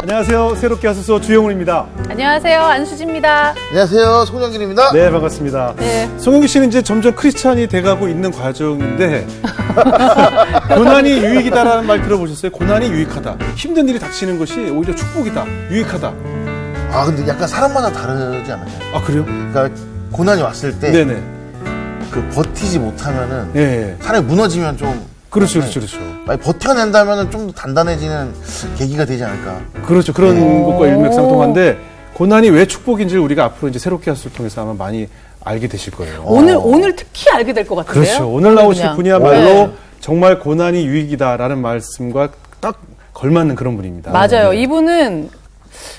안녕하세요. 새롭게 하소서 주영훈입니다. 안녕하세요. 안수지입니다. 안녕하세요. 송영길입니다. 네, 반갑습니다. 네. 송영길 씨는 이제 점점 크리스찬이 돼가고 있는 과정인데 고난이 유익이다라는 말 들어보셨어요? 고난이 유익하다. 힘든 일이 닥치는 것이 오히려 축복이다. 유익하다. 아, 근데 약간 사람마다 다르지 않아요? 아, 그래요? 그러니까 고난이 왔을 때 네네. 그 버티지 못하면은 네. 사람이 무너지면 좀 그렇죠, 그렇죠, 그렇죠. 많이 버텨낸다면은 좀 더 단단해지는 계기가 되지 않을까. 그렇죠. 그런 것과 일맥상통한데 고난이 왜 축복인지를 우리가 앞으로 이제 새롭게 하소서를 통해서 아마 많이 알게 되실 거예요. 오늘 특히 알게 될 것 같은데요. 그렇죠. 오늘 나오실 그냥. 분이야말로 네. 정말 고난이 유익이다라는 말씀과 딱 걸맞는 그런 분입니다. 맞아요. 네. 이분은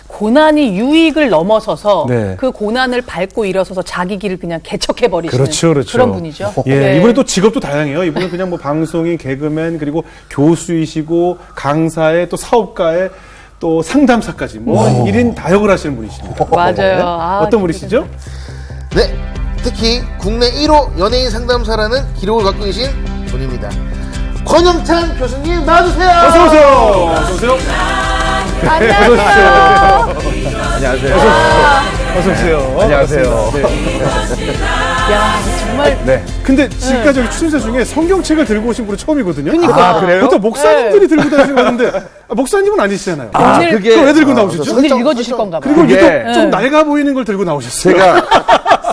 고난이 유익을 넘어서서 네. 그 고난을 밟고 일어서서 자기 길을 그냥 개척해버리시는 그렇죠, 그렇죠. 그런 분이죠. 예, 네. 이분은 또 직업도 다양해요. 이분은 그냥 뭐 방송인, 개그맨, 그리고 교수이시고 강사에 또 사업가에 또 상담사까지 뭐 1인 다역을 하시는 분이십니다. 맞아요. 네. 아, 어떤 분이시죠? 네. 특히 국내 1호 연예인 상담사라는 기록을 갖고 계신 분입니다. 권영찬 교수님 나와주세요. 어서 오세요. 어서 오세요. 안녕하세요. 안녕하세요. 어서 오세요. 안녕하세요. 네. 야, 정말 네. 근데 지금까지 여기 출연자 중에 성경책을 들고 오신 분은 처음이거든요. 그러니까. 아, 그래요? 보통 목사님들이 들고 다니시는 거 같은데 목사님은 아니시잖아요. 아, 오늘- 그게 그거 왜 들고 나오셨죠? 오늘 읽어주실 건가 봐요. 그리고 그게- 유독 좀 낡아 보이는 걸 들고 나오셨어요. 제가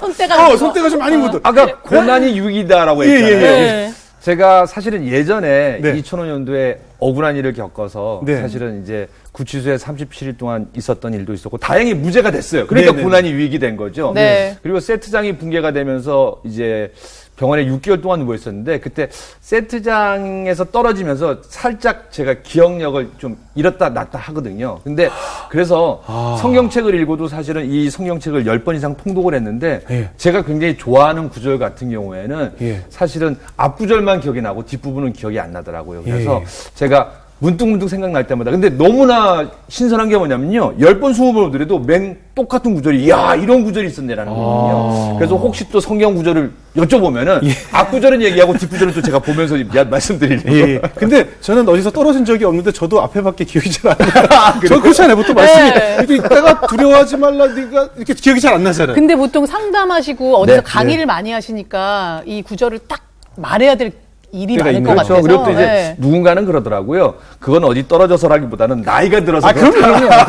손때가 손때가 좀 많이 묻어. 아까 고난이 유익이다라고 예, 했잖아요. 예, 예. 네. 제가 사실은 예전에 네. 2005년도에 억울한 일을 겪어서 네. 사실은 이제 구치소에 37일 동안 있었던 일도 있었고 다행히 무죄가 됐어요. 그러니까 네, 네. 고난이 유익이 된 거죠. 네. 그리고 세트장이 붕괴가 되면서 이제 병원에 6개월 동안 누워 있었는데 그때 세트장에서 떨어지면서 살짝 제가 기억력을 좀 잃었다 놨다 하거든요. 근데 그래서 성경책을 읽어도 사실은 이 성경책을 10번 이상 통독을 했는데 예. 제가 굉장히 좋아하는 구절 같은 경우에는 예. 사실은 앞구절만 기억이 나고 뒷부분은 기억이 안 나더라고요. 그래서 예. 제가 문득문득 생각날 때마다 근데 너무나 신선한 게 뭐냐면요. 10번, 20번 오더라도 맨 똑같은 구절이 야 이런 구절이 있었네라는 거거든요. 그래서 혹시 또 성경 구절을 여쭤보면은 앞구절은 얘기하고 뒷구절은 또 제가 보면서 말씀드리려고. 예. 근데 저는 어디서 떨어진 적이 없는데 저도 앞에밖에 기억이 잘 안 나요. 저 그렇지 않아요. 보통 말씀이 네. 이렇게 있다가 두려워하지 말라 네가 이렇게 기억이 잘 안 나잖아요. 근데 보통 상담하시고 어디서 네, 강의를 많이 하시니까 이 구절을 딱 말해야 될 일이 많을 것 그렇죠. 같아서. 그리고 또 이제 네. 누군가는 그러더라고요. 그건 어디 떨어져서라기보다는 나이가 들어서. 그럼요. 아,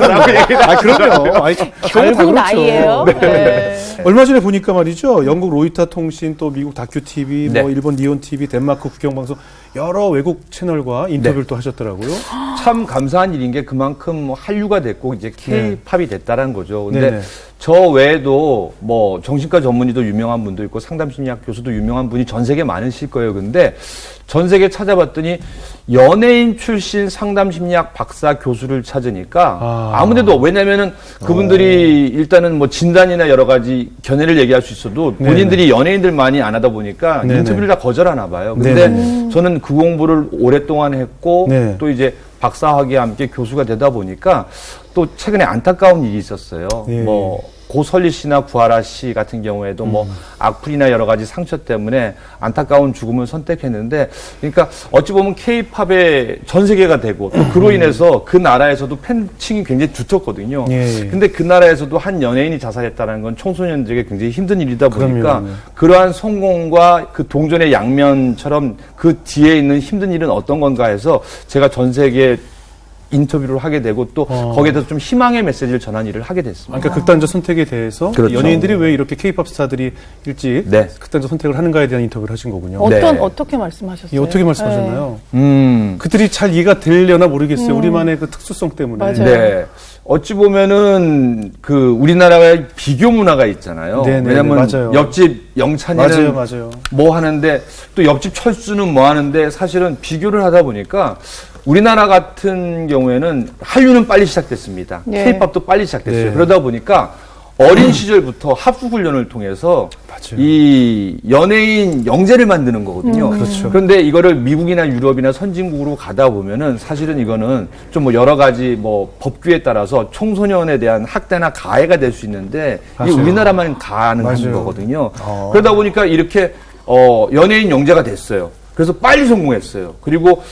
그럼요. 아이, 결국 나이예요. 네. 얼마 전에 보니까 말이죠. 영국 로이터 통신, 또 미국 다큐 TV, 네. 뭐 일본 니온 TV, 덴마크 국영방송 여러 외국 채널과 인터뷰를 또 하셨더라고요. 참 감사한 일인 게 그만큼 뭐 한류가 됐고 이제 K-팝이 됐다는 거죠. 근데 네네. 저 외에도 뭐 정신과 전문의도 유명한 분도 있고 상담심리학 교수도 유명한 분이 전 세계 많으실 거예요. 근데 전 세계 찾아봤더니 연예인 출신 상담심리학 박사 교수를 찾으니까 아무데도 왜냐면은 그분들이 일단은 뭐 진단이나 여러 가지 견해를 얘기할 수 있어도 본인들이 연예인들만이 안 하다 보니까 네네. 인터뷰를 다 거절하나 봐요. 근데 네네. 저는 그 공부를 오랫동안 했고 네. 또 이제 박사학위와 함께 교수가 되다 보니까 또 최근에 안타까운 일이 있었어요. 예. 뭐 고설리 씨나 구하라 씨 같은 경우에도 뭐 악플이나 여러 가지 상처 때문에 안타까운 죽음을 선택했는데 그러니까 어찌 보면 K-팝의 전 세계가 되고 또 그로 인해서 그 나라에서도 팬층이 굉장히 두텁거든요. 예. 근데 그 나라에서도 한 연예인이 자살했다는 건 청소년들에게 굉장히 힘든 일이다 보니까 그럼요. 그러한 성공과 그 동전의 양면처럼 그 뒤에 있는 힘든 일은 어떤 건가 해서 제가 전 세계 인터뷰를 하게 되고 또 거기에 대해서 좀 희망의 메시지를 전한 일을 하게 됐습니다. 그러니까 극단적 선택에 대해서 그렇죠. 연예인들이 왜 이렇게 K-팝 스타들이 일찍 네. 극단적 선택을 하는가에 대한 인터뷰를 하신 거군요. 네. 어떻게 말씀하셨어요? 이게 어떻게 말씀하셨나요? 네. 그들이 잘 이해가 되려나 모르겠어요. 우리만의 그 특수성 때문에. 맞아요. 네. 어찌 보면은 그 우리나라의 비교 문화가 있잖아요. 네네, 왜냐면 맞아요. 옆집 영찬이는 맞아요. 뭐 하는데 또 옆집 철수는 뭐 하는데 사실은 비교를 하다 보니까 우리나라 같은 경우에는 한류는 빨리 시작됐습니다. 네. K-팝도 빨리 시작됐어요. 네. 그러다 보니까 어린 시절부터 합숙 훈련을 통해서 맞아요. 이 연예인 영재를 만드는 거거든요. 그렇죠. 그런데 이거를 미국이나 유럽이나 선진국으로 가다 보면은 사실은 이거는 좀 뭐 여러 가지 뭐 법규에 따라서 청소년에 대한 학대나 가해가 될 수 있는데 이게 맞아요. 우리나라만 가능한 맞아요. 거거든요. 그러다 보니까 이렇게 연예인 영재가 됐어요. 그래서 빨리 성공했어요. 그리고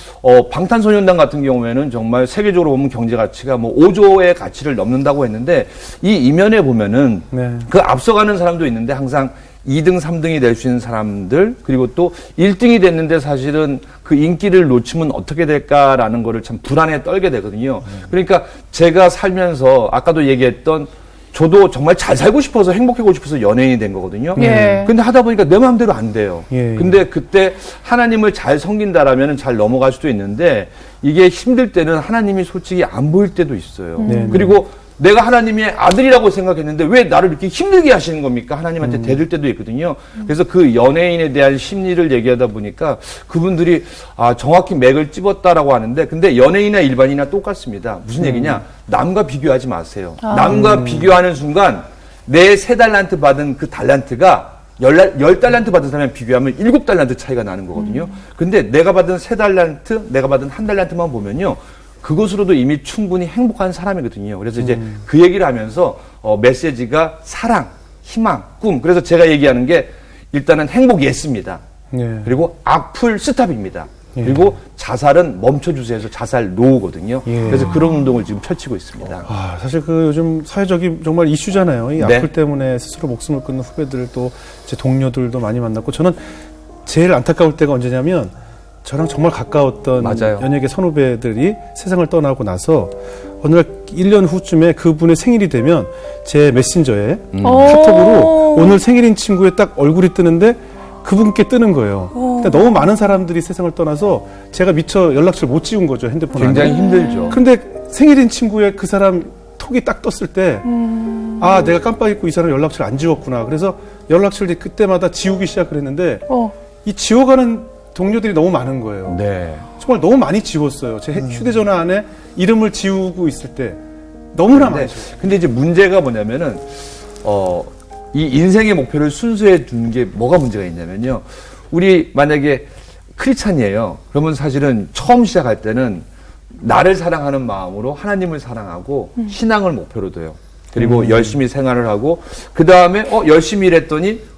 방탄소년단 같은 경우에는 정말 세계적으로 보면 경제 가치가 뭐 5조의 가치를 넘는다고 했는데 이 이면에 보면은 네. 그 앞서가는 사람도 있는데 항상 2등, 3등이 될 수 있는 사람들, 그리고 또 1등이 됐는데 사실은 그 인기를 놓치면 어떻게 될까라는 거를 참 불안에 떨게 되거든요. 그러니까 제가 살면서 아까도 얘기했던 저도 정말 잘 살고 싶어서 행복하고 싶어서 연예인이 된 거거든요. 예. 근데 하다 보니까 내 마음대로 안 돼요. 예. 근데 그때 하나님을 잘 섬긴다라면 잘 넘어갈 수도 있는데 이게 힘들 때는 하나님이 솔직히 안 보일 때도 있어요. 네, 그리고 내가 하나님의 아들이라고 생각했는데 왜 나를 이렇게 힘들게 하시는 겁니까? 하나님한테 대들 때도 있거든요. 그래서 그 연예인에 대한 심리를 얘기하다 보니까 그분들이 정확히 맥을 찝었다라고 하는데 근데 연예인이나 일반인이나 똑같습니다. 무슨 얘기냐? 남과 비교하지 마세요. 남과 비교하는 순간 내 3달란트 받은 그 달란트가 10달란트 받은 사람이랑 비교하면 7달란트 차이가 나는 거거든요. 근데 내가 받은 3달란트, 내가 받은 1달란트만 보면요. 그것으로도 이미 충분히 행복한 사람이거든요. 그래서 이제 그 얘기를 하면서 메시지가 사랑, 희망, 꿈. 그래서 제가 얘기하는 게 일단은 행복 예스입니다. 네. 그리고 악플 스탑입니다. 예. 그리고 자살은 멈춰주세요 해서 자살 노거든요. 예. 그래서 그런 운동을 지금 펼치고 있습니다. 사실 그 요즘 사회적인 정말 이슈잖아요. 이 네. 악플 때문에 스스로 목숨을 끊는 후배들 또 제 동료들도 많이 만났고 저는 제일 안타까울 때가 언제냐면 저랑 정말 가까웠던 맞아요. 연예계 선후배들이 세상을 떠나고 나서 어느 날 1년 후쯤에 그분의 생일이 되면 제 메신저에 카톡으로 오늘 생일인 친구의 딱 얼굴이 뜨는데 그분께 뜨는 거예요. 근데 너무 많은 사람들이 세상을 떠나서 제가 미처 연락처를 못 지운 거죠, 핸드폰 안에. 굉장히 힘들죠. 근데 생일인 친구의 그 사람 톡이 딱 떴을 때 내가 깜빡 잊고 이 사람 연락처를 안 지웠구나. 그래서 연락처를 그때마다 지우기 시작을 했는데 이 지워가는 동료들이 너무 많은 거예요. 네. 정말 너무 많이 지웠어요. 제 휴대전화 안에 이름을 지우고 있을 때 너무나 많이 지웠어요. 근데 이제 문제가 뭐냐면은 이 인생의 목표를 순수해 두는 게 뭐가 문제가 있냐면요. 우리 만약에 크리스찬이에요. 그러면 사실은 처음 시작할 때는 나를 사랑하는 마음으로 하나님을 사랑하고 신앙을 목표로 둬요. 그리고 열심히 생활을 하고 그 다음에 열심히 일했더니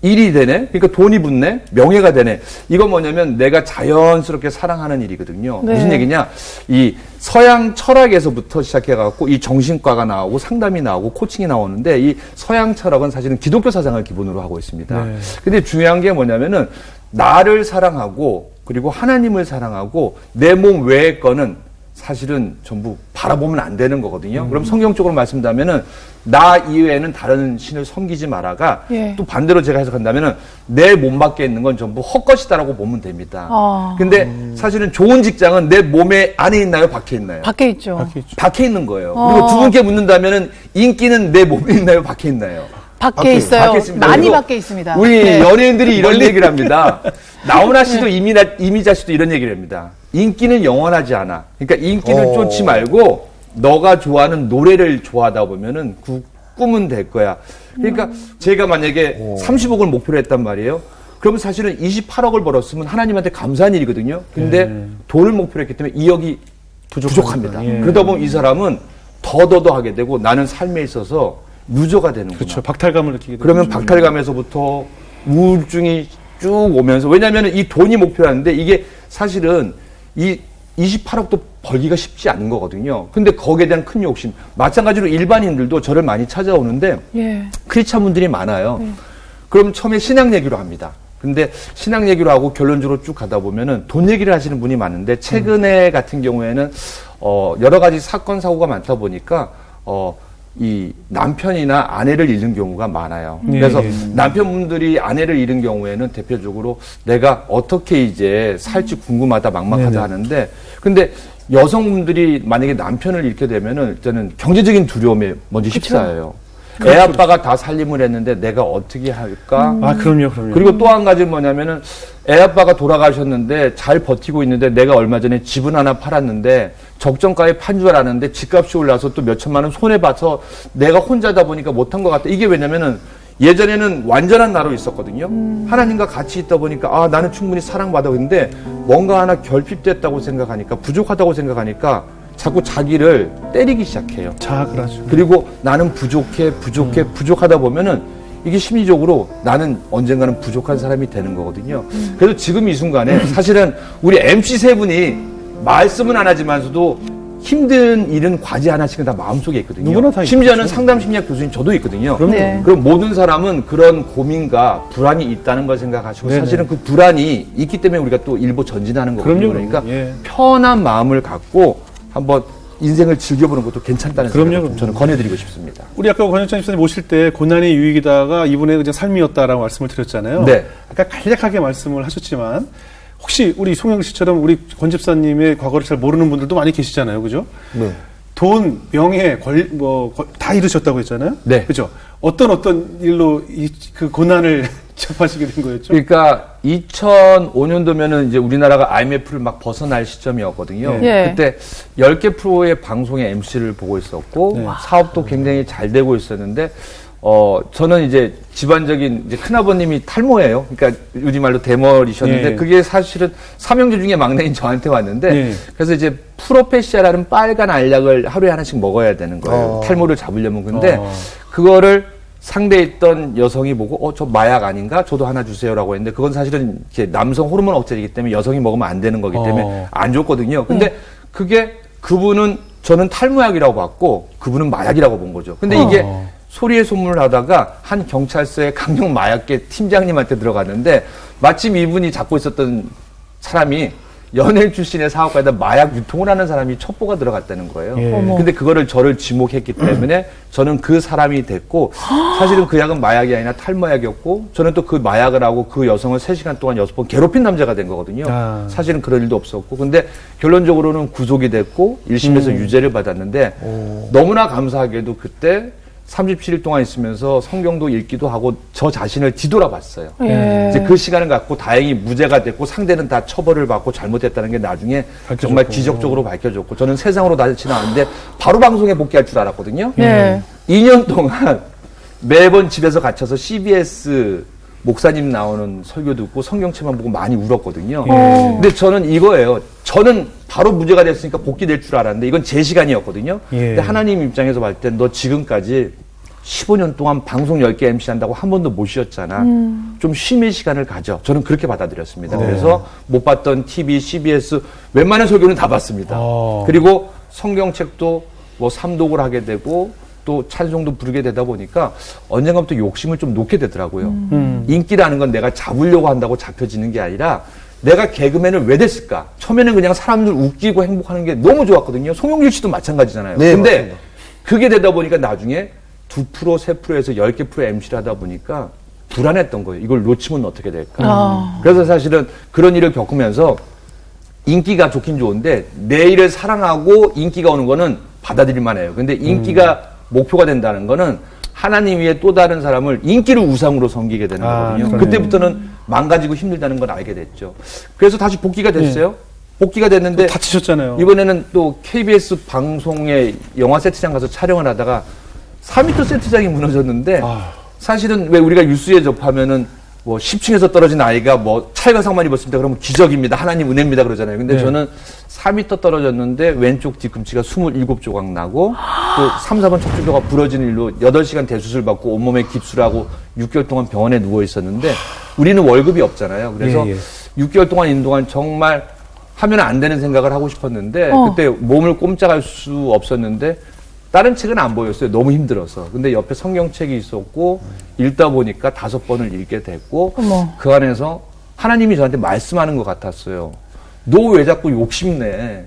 일이 되네? 그러니까 돈이 붙네? 명예가 되네? 이건 뭐냐면 내가 자연스럽게 사랑하는 일이거든요. 네. 무슨 얘기냐? 이 서양 철학에서부터 시작해갖고 이 정신과가 나오고 상담이 나오고 코칭이 나오는데 이 서양 철학은 사실은 기독교 사상을 기본으로 하고 있습니다. 네. 근데 중요한 게 뭐냐면은 나를 사랑하고 그리고 하나님을 사랑하고 내 몸 외의 거는 사실은 전부 바라보면 안 되는 거거든요. 그럼 성경적으로 말씀드리면은 나 이외에는 다른 신을 섬기지 마라가 예. 또 반대로 제가 해석한다면은 내 몸 밖에 있는 건 전부 헛것이다라고 보면 됩니다. 근데 사실은 좋은 직장은 내 몸에 안에 있나요? 밖에 있나요? 밖에 있죠. 밖에 있죠. 밖에 있는 거예요. 그리고 두 분께 묻는다면은 인기는 내 몸에 있나요? 밖에 있나요? 밖에 있어요. 밖에 있습니다. 많이 그리고 밖에 있습니다. 우리 네. 연예인들이 이런 얘기를 합니다. 나훈아 씨도 이미자 씨도 이런 얘기를 합니다. 인기는 영원하지 않아. 그러니까 인기를 쫓지 말고 너가 좋아하는 노래를 좋아하다 보면은 그 꿈은 될 거야. 그러니까 제가 만약에 30억을 목표로 했단 말이에요. 그러면 사실은 28억을 벌었으면 하나님한테 감사한 일이거든요. 근데 돈을 목표로 했기 때문에 2억이 부족합니다. 예. 그러다 보면 이 사람은 더더더 하게 되고 나는 삶에 있어서 루저가 되는구나. 그렇죠. 박탈감을 느끼게 되죠. 그러면 박탈감에서부터 우울증이 쭉 오면서 왜냐하면 이 돈이 목표라는데 이게 사실은 이 28억도 벌기가 쉽지 않은 거거든요. 근데 거기에 대한 큰 욕심. 마찬가지로 일반인들도 저를 많이 찾아오는데 예. 크리스찬 분들이 많아요. 그럼 처음에 신앙 얘기로 합니다. 근데 신앙 얘기로 하고 결론적으로 쭉 가다 보면은 돈 얘기를 하시는 분이 많은데 최근에 같은 경우에는 여러 가지 사건 사고가 많다 보니까 이 남편이나 아내를 잃는 경우가 많아요. 예, 그래서 예. 남편분들이 아내를 잃은 경우에는 대표적으로 내가 어떻게 이제 살지 궁금하다 막막하다 네네. 하는데 근데 여성분들이 만약에 남편을 잃게 되면은 일단은 경제적인 두려움에 먼저 휩싸여요. 애 아빠가 다 살림을 했는데 내가 어떻게 할까? 그럼요. 그리고 또 한 가지 뭐냐면은 애 아빠가 돌아가셨는데 잘 버티고 있는데 내가 얼마 전에 집은 하나 팔았는데 적정가에 판 줄 알았는데 집값이 올라서 또 몇 천만 원 손해봐서 내가 혼자다 보니까 못한 것 같다. 이게 왜냐면은 예전에는 완전한 나로 있었거든요. 하나님과 같이 있다 보니까 나는 충분히 사랑받아. 근데 뭔가 하나 결핍됐다고 생각하니까 부족하다고 생각하니까 자꾸 자기를 때리기 시작해요. 자학을 하죠. 그리고 나는 부족하다 보면은 이게 심리적으로 나는 언젠가는 부족한 사람이 되는 거거든요. 그래서 지금 이 순간에 사실은 우리 MC 세 분이 말씀은 안 하지만서도 힘든 일은 과제 하나씩은 다 마음속에 있거든요. 누구나 다 심지어는 상담심리학 교수님 저도 있거든요. 네. 그럼 모든 사람은 그런 고민과 불안이 있다는 걸 생각하시고 네네. 사실은 그 불안이 있기 때문에 우리가 또 일부 전진하는 거거든요. 그럼요, 그러니까 예. 편한 마음을 갖고 한번 인생을 즐겨보는 것도 괜찮다는 그럼요, 생각을 그럼요. 저는 권해드리고 싶습니다. 우리 아까 권영찬 집사님 모실 때 고난이 유익이다가 이분의 그냥 삶이었다라고 말씀을 드렸잖아요. 네. 아까 간략하게 말씀을 하셨지만 혹시 우리 송영 씨처럼 우리 권 집사님의 과거를 잘 모르는 분들도 많이 계시잖아요, 그죠? 네. 돈, 명예, 다 잃으셨다고 했잖아요. 네. 그죠? 어떤 일로 그 고난을 접하시게 된 거였죠? 그러니까 2005년도면은 이제 우리나라가 IMF를 막 벗어날 시점이었거든요. 예. 그때 10개 프로의 방송의 MC를 보고 있었고 네. 사업도 굉장히 잘 되고 있었는데 저는 이제 집안적인 이제 큰아버님이 탈모예요. 그러니까 요즘 말로 대머리셨는데 예. 그게 사실은 삼형제 중에 막내인 저한테 왔는데 예. 그래서 이제 프로페시아라는 빨간 알약을 하루에 하나씩 먹어야 되는 거예요. 탈모를 잡으려면. 근데 그거를 상대에 있던 여성이 보고 저 마약 아닌가? 저도 하나 주세요라고 했는데 그건 사실은 이렇게 남성 호르몬 억제이기 때문에 여성이 먹으면 안 되는 거기 때문에 안 좋거든요. 근데 그게 그분은 저는 탈모약이라고 봤고 그분은 마약이라고 본 거죠. 근데 이게 소리에 소문을 하다가 한 경찰서의 강력 마약계 팀장님한테 들어갔는데 마침 이분이 잡고 있었던 사람이 연예인 출신의 사업가에다 마약 유통을 하는 사람이 첩보가 들어갔다는 거예요. 예. 근데 그거를 저를 지목했기 때문에 저는 그 사람이 됐고 사실은 그 약은 마약이 아니라 탈모약이었고 저는 또 그 마약을 하고 그 여성을 3시간 동안 6번 괴롭힌 남자가 된 거거든요. 아. 사실은 그런 일도 없었고 근데 결론적으로는 구속이 됐고 1심에서 유죄를 받았는데 너무나 감사하게도 그때 37일 동안 있으면서 성경도 읽기도 하고 저 자신을 뒤돌아봤어요. 예. 이제 그 시간을 갖고 다행히 무죄가 됐고 상대는 다 처벌을 받고 잘못했다는 게 나중에 밝혀졌고. 정말 기적적으로 밝혀졌고 저는 세상으로 다시 나왔는데 바로 방송에 복귀할 줄 알았거든요. 네. 2년 동안 매번 집에서 갇혀서 CBS 목사님 나오는 설교 듣고 성경책만 보고 많이 울었거든요. 근데 저는 이거예요. 저는 바로 무죄가 됐으니까 복귀될 줄 알았는데 이건 제 시간이었거든요. 예. 근데 하나님 입장에서 봤을 때 너 지금까지 15년 동안 방송 10개 MC 한다고 한 번도 못 쉬었잖아. 좀 쉼의 시간을 가져. 저는 그렇게 받아들였습니다. 그래서 못 봤던 TV, CBS 웬만한 설교는 다 봤습니다. 그리고 성경책도 뭐 삼독을 하게 되고 또 찬송도 부르게 되다 보니까 언젠가부터 욕심을 좀 놓게 되더라고요. 인기라는 건 내가 잡으려고 한다고 잡혀지는 게 아니라 내가 개그맨을 왜 됐을까? 처음에는 그냥 사람들 웃기고 행복하는 게 너무 좋았거든요. 송영길 씨도 마찬가지잖아요. 네, 근데 맞습니다. 그게 되다 보니까 나중에 2%, 3%에서 10개 프로 MC를 하다 보니까 불안했던 거예요. 이걸 놓치면 어떻게 될까? 그래서 사실은 그런 일을 겪으면서 인기가 좋긴 좋은데 내 일을 사랑하고 인기가 오는 거는 받아들일 만해요. 근데 인기가 목표가 된다는 거는 하나님 위에 또 다른 사람을 인기를 우상으로 섬기게 되는 거거든요. 그러네요. 그때부터는 망가지고 힘들다는 걸 알게 됐죠. 그래서 다시 복귀가 됐어요. 복귀가 됐는데 다치셨잖아요. 이번에는 또 KBS 방송의 영화 세트장 가서 촬영을 하다가 4m 세트장이 무너졌는데 사실은 왜 우리가 뉴스에 접하면은 뭐 10층에서 떨어진 아이가 뭐 찰과상만 입었습니다. 그러면 기적입니다. 하나님 은혜입니다. 그러잖아요. 근데 네. 저는 4m 떨어졌는데 왼쪽 뒤꿈치가 27조각 나고 또 3, 4번 척추뼈가 부러지는 일로 8시간 대수술 받고 온몸에 깁스하고 6개월 동안 병원에 누워 있었는데 우리는 월급이 없잖아요. 그래서 예, 예. 6개월 동안 있는 동안 정말 하면 안 되는 생각을 하고 싶었는데 그때 몸을 꼼짝할 수 없었는데 다른 책은 안 보였어요. 너무 힘들어서. 근데 옆에 성경책이 있었고 읽다 보니까 5번을 읽게 됐고 그 안에서 하나님이 저한테 말씀하는 것 같았어요. 너 왜 자꾸 욕심내?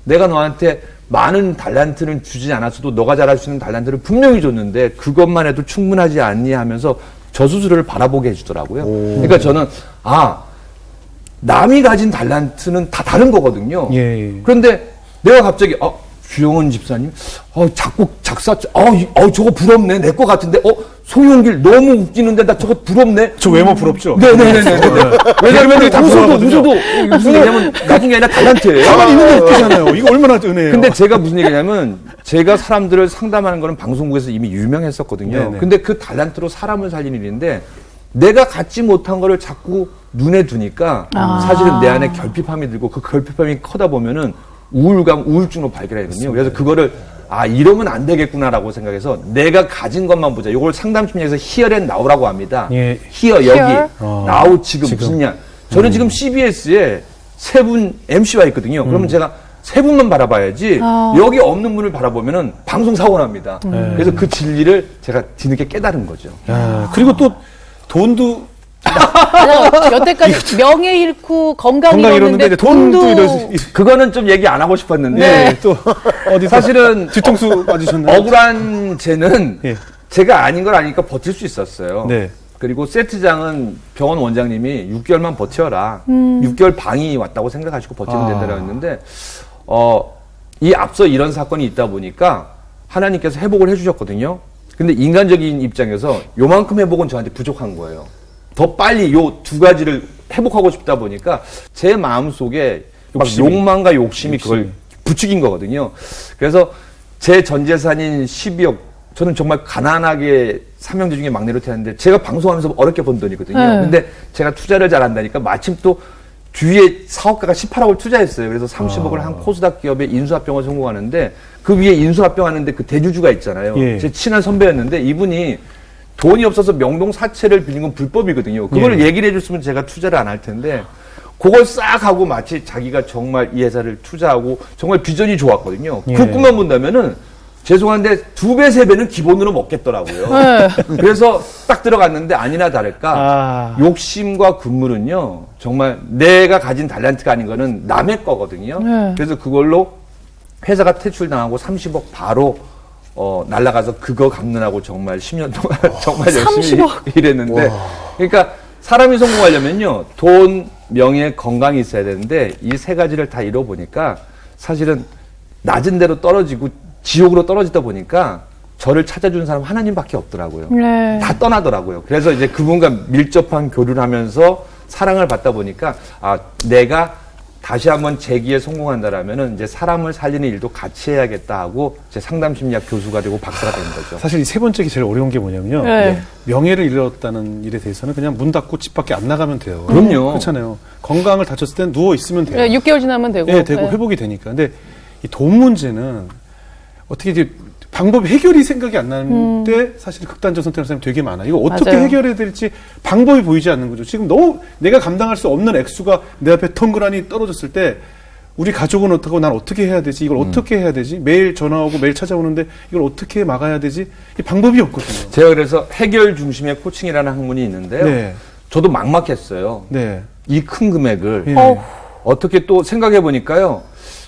내가 너한테 많은 달란트는 주지 않았어도 너가 잘할 수 있는 달란트를 분명히 줬는데 그것만 해도 충분하지 않니 하면서 저 스스로를 바라보게 해주더라고요. 그러니까 저는 남이 가진 달란트는 다 다른 거거든요. 예. 그런데 내가 갑자기 주영은 집사님, 작곡, 작사, 저거 부럽네. 내 거 같은데, 송영길 너무 웃기는데, 나 저거 부럽네. 저 외모 부럽죠? 네네네네. 왜냐면, 다 웃어도 부러워하거든요. 무슨 얘기냐면, 나중에 아니라 달란트예요. 가만히 있는 게 웃기잖아요. 이거 얼마나 은혜예요. 근데 제가 무슨 얘기냐면, 제가 사람들을 상담하는 거는 방송국에서 이미 유명했었거든요. 네네. 근데 그 달란트로 사람을 살리는 일인데, 내가 갖지 못한 거를 자꾸 눈에 두니까, 사실은 내 안에 결핍함이 들고, 그 결핍함이 커다 보면은, 우울감, 우울증으로 발견하거든요. 그래서 그거를 아, 이러면 안 되겠구나라고 생각해서 내가 가진 것만 보자. 이걸 상담심리학에서 here and now라고 합니다. 예. here, Here? 여기, now, 지금, 무슨 냐. 저는 지금 CBS에 세 분 MC가 있거든요. 그러면 제가 세 분만 바라봐야지 여기 없는 분을 바라보면은 방송 사고 납니다. 그래서 그 진리를 제가 뒤늦게 깨달은 거죠. 야, 그리고 또 돈도 여태까지 명예 잃고 건강 건강 잃었는데 잃었는데 돈도 돈도 그거는 좀 얘기 안 하고 싶었는데 네, 또 어디 사실은 뒤통수 맞으셨나요? 억울한 죄는 예. 제가 아닌 걸 아니까 버틸 수 있었어요. 네. 그리고 세트장은 병원 원장님이 6개월만 버텨라. 6개월 방이 왔다고 생각하시고 버티면 된다고 했는데 이 앞서 이런 사건이 있다 보니까 하나님께서 회복을 해주셨거든요. 근데 인간적인 입장에서 요만큼 회복은 저한테 부족한 거예요. 더 빨리 요 두 가지를 회복하고 싶다 보니까 제 마음속에 막 욕망과 욕심이 그걸 부추긴 거거든요. 그래서 제 전 재산인 12억, 저는 정말 가난하게 3형제 중에 막내로 태어났는데 제가 방송하면서 어렵게 번 돈이거든요. 네. 근데 제가 투자를 잘한다니까 마침 또 주위에 사업가가 18억을 투자했어요. 그래서 30억을 한 코스닥 기업에 인수합병을 성공하는데 그 위에 인수합병하는데 그 대주주가 있잖아요. 예. 제 친한 선배였는데 이분이 돈이 없어서 명동 사채를 빌린 건 불법이거든요. 그걸 예. 얘기를 해줬으면 제가 투자를 안 할 텐데 그걸 싹 하고 마치 자기가 정말 이 회사를 투자하고 정말 비전이 좋았거든요. 예. 그 꿈만 본다면은 죄송한데 2배, 3배는 기본으로 먹겠더라고요. 네. 그래서 딱 들어갔는데 아니나 다를까 아. 욕심과 금물은요 정말 내가 가진 달란트가 아닌 거는 남의 거거든요. 네. 그래서 그걸로 회사가 퇴출당하고 30억 바로 날라가서 그거 갚느라고 정말 10년 동안 정말 열심히 30억. 일했는데 그러니까 사람이 성공하려면요 돈, 명예, 건강이 있어야 되는데 이 세 가지를 다 잃어보니까 사실은 낮은 데로 떨어지고 지옥으로 떨어지다 보니까 저를 찾아주는 사람 하나님밖에 없더라고요. 네. 다 떠나더라고요. 그래서 이제 그분과 밀접한 교류를 하면서 사랑을 받다 보니까 아 내가 다시 한번 재기에 성공한다라면은 이제 사람을 살리는 일도 같이 해야겠다 하고 제 상담심리학 교수가 되고 박사가 된 거죠. 사실 이 세 번째 게 제일 어려운 게 뭐냐면요. 네. 명예를 잃었다는 일에 대해서는 그냥 문 닫고 집 밖에 안 나가면 돼요. 그럼요. 그렇잖아요. 건강을 다쳤을 땐 누워 있으면 돼요. 네, 6개월 지나면 되고. 네, 되고 네. 회복이 되니까. 근데 이 돈 문제는 어떻게 이제 방법 해결이 생각이 안 나는데 사실 극단적 선택을 하는 사람이 되게 많아요. 이거 어떻게 맞아요. 해결해야 될지 방법이 보이지 않는 거죠. 지금 너무 내가 감당할 수 없는 액수가 내 앞에 덩그러니 떨어졌을 때 우리 가족은 어떻고 난 어떻게 해야 되지? 이걸 어떻게 해야 되지? 매일 전화오고 매일 찾아오는데 이걸 어떻게 막아야 되지? 이 방법이 없거든요. 제가 그래서 해결 중심의 코칭이라는 학문이 있는데요. 네. 저도 막막했어요. 네. 이 큰 금액을 예. 어떻게 또 생각해 보니까요.